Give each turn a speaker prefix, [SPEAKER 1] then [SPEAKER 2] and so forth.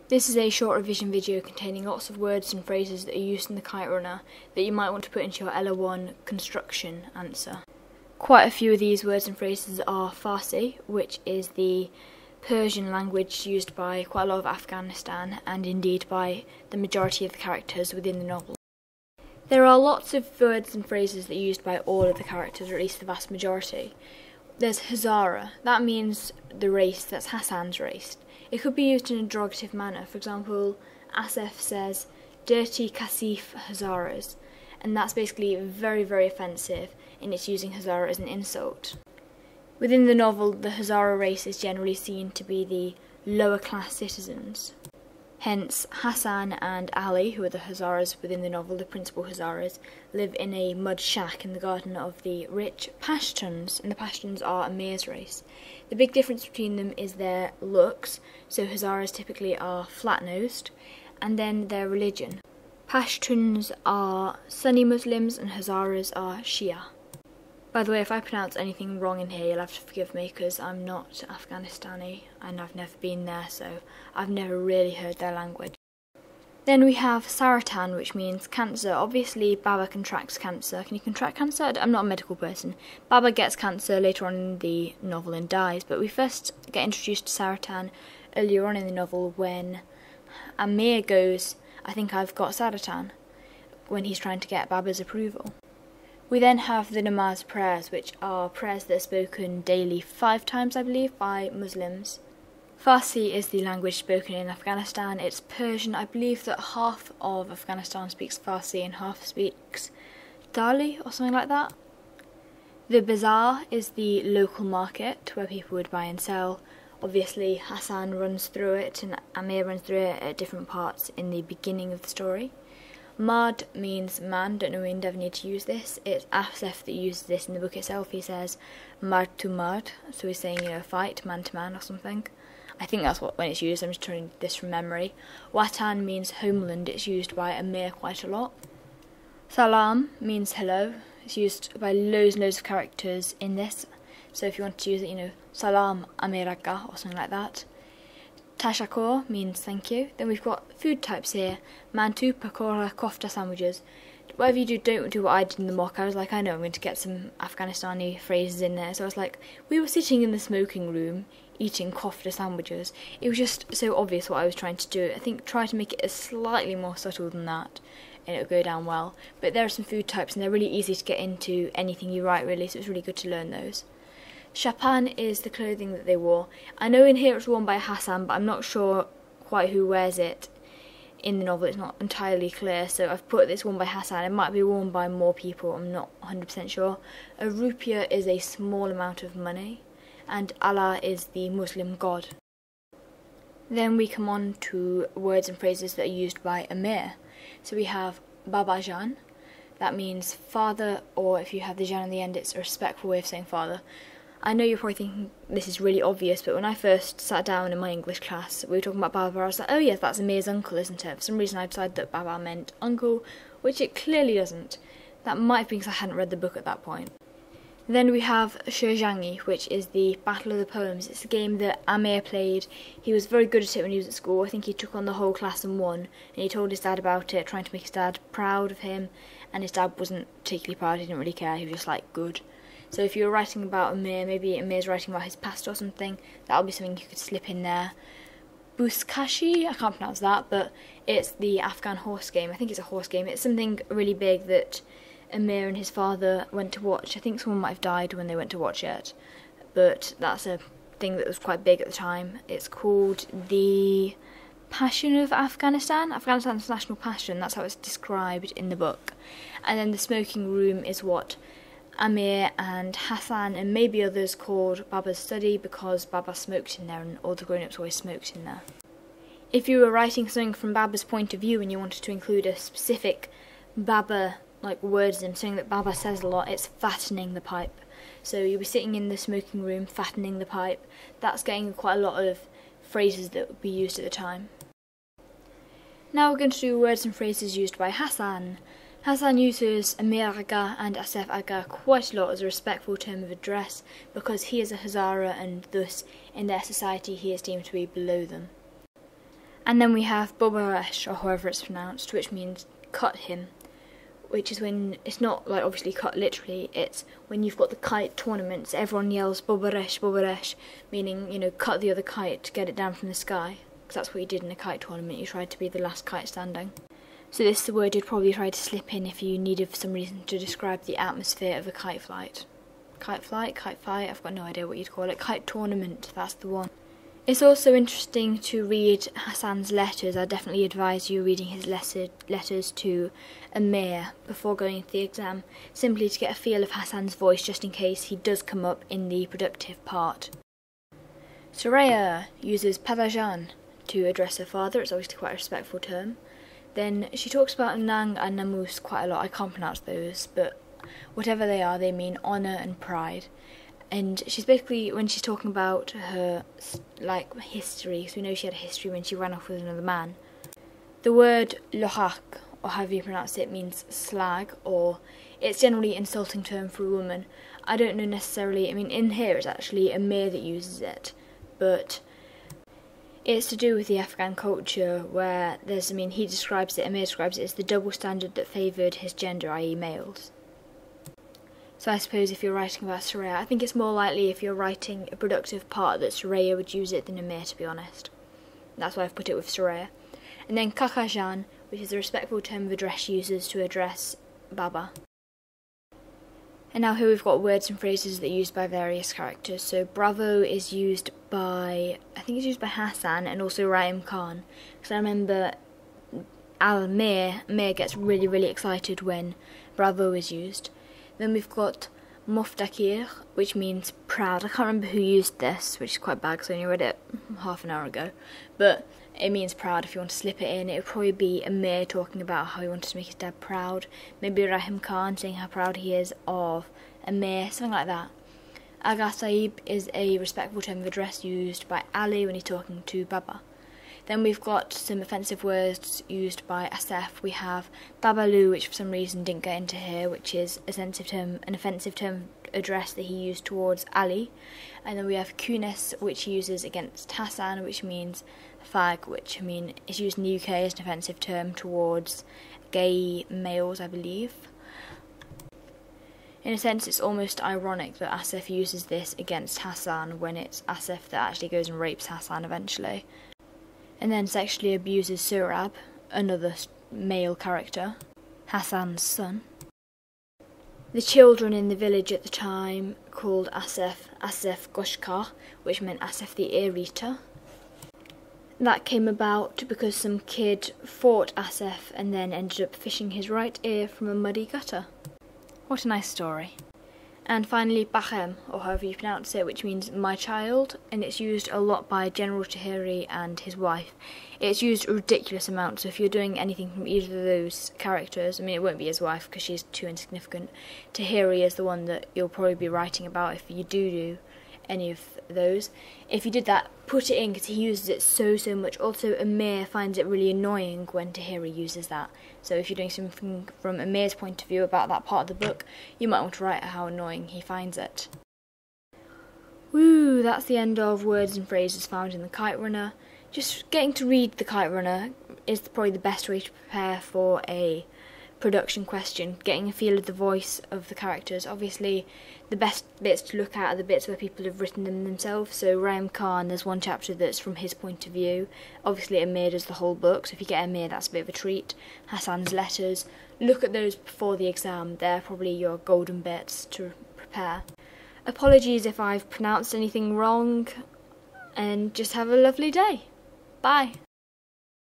[SPEAKER 1] This is a short revision video containing lots of words and phrases that are used in the Kite Runner that you might want to put into your ELLA1 construction answer. Quite a few of these words and phrases are Farsi, which is the Persian language used by quite a lot of Afghanistan and indeed by the majority of the characters within the novel. There are lots of words and phrases that are used by all of the characters, or at least the vast majority. There's Hazara, that means the race, that's Hassan's race. It could be used in a derogative manner. For example, Asif says, dirty Kasif Hazaras, and that's basically very, very offensive, and it's using Hazara as an insult. Within the novel, the Hazara race is generally seen to be the lower class citizens. Hence, Hassan and Ali, who are the Hazaras within the novel, the principal Hazaras, live in a mud shack in the garden of the rich Pashtuns, and the Pashtuns are Amir's race. The big difference between them is their looks, so Hazaras typically are flat-nosed, and then their religion. Pashtuns are Sunni Muslims and Hazaras are Shia. By the way, if I pronounce anything wrong in here, you'll have to forgive me because I'm not Afghanistani and I've never been there, so I've never really heard their language. Then we have Saratan, which means cancer. Obviously, Baba contracts cancer. Can you contract cancer? I'm not a medical person. Baba gets cancer later on in the novel and dies, but we first get introduced to Saratan earlier on in the novel when Amir goes, I think I've got Saratan, when he's trying to get Baba's approval. We then have the namaz prayers, which are prayers that are spoken daily 5 times, I believe, by Muslims. Farsi is the language spoken in Afghanistan. It's Persian. I believe that half of Afghanistan speaks Farsi and half speaks Dali or something like that. The bazaar is the local market where people would buy and sell. Obviously, Hassan runs through it and Amir runs through it at different parts in the beginning of the story. Mard means man, don't know when we need to use this. It's Asif that uses this in the book itself. He says mard to mard, so he's saying, fight, man to man or something. I think that's when it's used. I'm just trying this from memory. Watan means homeland. It's used by Amir quite a lot. Salam means hello. It's used by loads and loads of characters in this. So if you want to use it, Salam Amiraka or something like that. Tashakor means thank you. Then we've got food types here. Mantu, pakora, kofta sandwiches. Whatever you do, don't do what I did in the mock. I was like, I know I'm going to get some Afghanistani phrases in there. So I was like, we were sitting in the smoking room eating kofta sandwiches. It was just so obvious what I was trying to do. I think try to make it slightly more subtle than that and it'll go down well. But there are some food types and they're really easy to get into anything you write really, so it's really good to learn those. Shapan is the clothing that they wore. I know in here it's worn by Hassan, but I'm not sure quite who wears it in the novel. It's not entirely clear, so I've put this worn by Hassan. It might be worn by more people, I'm not 100% sure. A rupiah is a small amount of money, and Allah is the Muslim god. Then we come on to words and phrases that are used by Amir. So we have Baba Jan, that means father, or if you have the Jan on the end, it's a respectful way of saying father. I know you're probably thinking this is really obvious, but when I first sat down in my English class, we were talking about Baba, I was like, oh yes, that's Amir's uncle, isn't it? For some reason I decided that Baba meant uncle, which it clearly doesn't. That might have been because I hadn't read the book at that point. Then we have Shirjangi, which is the Battle of the Poems. It's a game that Amir played. He was very good at it when he was at school. I think he took on the whole class and won, and he told his dad about it, trying to make his dad proud of him, and his dad wasn't particularly proud, he didn't really care, he was just like, good. So if you were writing about Amir, maybe Amir's writing about his past or something, that would be something you could slip in there. Buskashi, I can't pronounce that, but it's the Afghan horse game. I think it's a horse game. It's something really big that Amir and his father went to watch. I think someone might have died when they went to watch it, but that's a thing that was quite big at the time. It's called the Passion of Afghanistan. Afghanistan's national passion, that's how it's described in the book. And then the smoking room is what Amir and Hassan and maybe others called Baba's study because Baba smoked in there and all the grown-ups always smoked in there. If you were writing something from Baba's point of view and you wanted to include a specific Baba words and something that Baba says a lot, it's fattening the pipe. So you were sitting in the smoking room fattening the pipe. That's getting quite a lot of phrases that would be used at the time. Now we're going to do words and phrases used by Hassan. Hassan uses Amir Aga and Asif Aga quite a lot as a respectful term of address because he is a Hazara and thus in their society he is deemed to be below them. And then we have Bobaresh, or however it's pronounced, which means cut him. Which is when, it's not like obviously cut literally, it's when you've got the kite tournaments, everyone yells Bobaresh, Bobaresh, meaning, you know, cut the other kite to get it down from the sky. Because that's what you did in a kite tournament, you tried to be the last kite standing. So this is the word you'd probably try to slip in if you needed for some reason to describe the atmosphere of a kite flight. Kite flight, kite fight, I've got no idea what you'd call it. Kite tournament, that's the one. It's also interesting to read Hassan's letters. I definitely advise you reading his letters to Amir before going into the exam, simply to get a feel of Hassan's voice just in case he does come up in the productive part. Soraya uses Pavajan to address her father. It's obviously quite a respectful term. Then she talks about Nang and Namus quite a lot. I can't pronounce those, but whatever they are, they mean honour and pride. And she's basically, when she's talking about her, like, history, so we know she had a history when she ran off with another man. The word lohak, or however you pronounce it, means slag, or it's generally an insulting term for a woman. I don't know necessarily, I mean, in here it's actually Amir that uses it, but it's to do with the Afghan culture where there's, I mean, Amir describes it as the double standard that favoured his gender, i.e. males. So I suppose if you're writing about Soraya, I think it's more likely if you're writing a productive part that Soraya would use it than Amir, to be honest. That's why I've put it with Soraya. And then Kakajan, which is a respectful term of address she uses to address Baba. And now here we've got words and phrases that are used by various characters. So bravo is used by, I think it's used by Hassan and also Rahim Khan. Because I remember Amir gets really, really excited when bravo is used. Then we've got Moftakir, which means proud. I can't remember who used this, which is quite bad because I only read it half an hour ago. But it means proud. If you want to slip it in, it would probably be Amir talking about how he wanted to make his dad proud. Maybe Rahim Khan saying how proud he is of Amir, something like that. Aga Sahib is a respectful term of address used by Ali when he's talking to Baba. Then we've got some offensive words used by Asef. We have Babalu, which for some reason didn't get into here, which is an offensive term address that he used towards Ali. And then we have Kunis, which he uses against Hassan, which means fag, which I mean is used in the UK as an offensive term towards gay males, I believe. In a sense, it's almost ironic that Asef uses this against Hassan when it's Asef that actually goes and rapes Hassan eventually. And then sexually abuses Surab, another male character, Hassan's son. The children in the village at the time called Asef Goshka, which meant Asef the ear-eater. That came about because some kid fought Asef and then ended up fishing his right ear from a muddy gutter. What a nice story. And finally, Bachem, or however you pronounce it, which means my child, and it's used a lot by General Tahiri and his wife. It's used a ridiculous amount, so if you're doing anything from either of those characters, I mean, it won't be his wife because she's too insignificant. Tahiri is the one that you'll probably be writing about if you do any of those. If you did that, put it in because he uses it so much. Also, Amir finds it really annoying when Tahiri uses that. So if you're doing something from Amir's point of view about that part of the book, you might want to write how annoying he finds it. Woo, that's the end of words and phrases found in the Kite Runner. Just getting to read the Kite Runner is probably the best way to prepare for a production question, getting a feel of the voice of the characters. Obviously, the best bits to look at are the bits where people have written them themselves. So Rahim Khan, there's one chapter that's from his point of view. Obviously Amir does the whole book, so if you get Amir, that's a bit of a treat. Hassan's letters, look at those before the exam. They're probably your golden bits to prepare. Apologies if I've pronounced anything wrong, and just have a lovely day. Bye.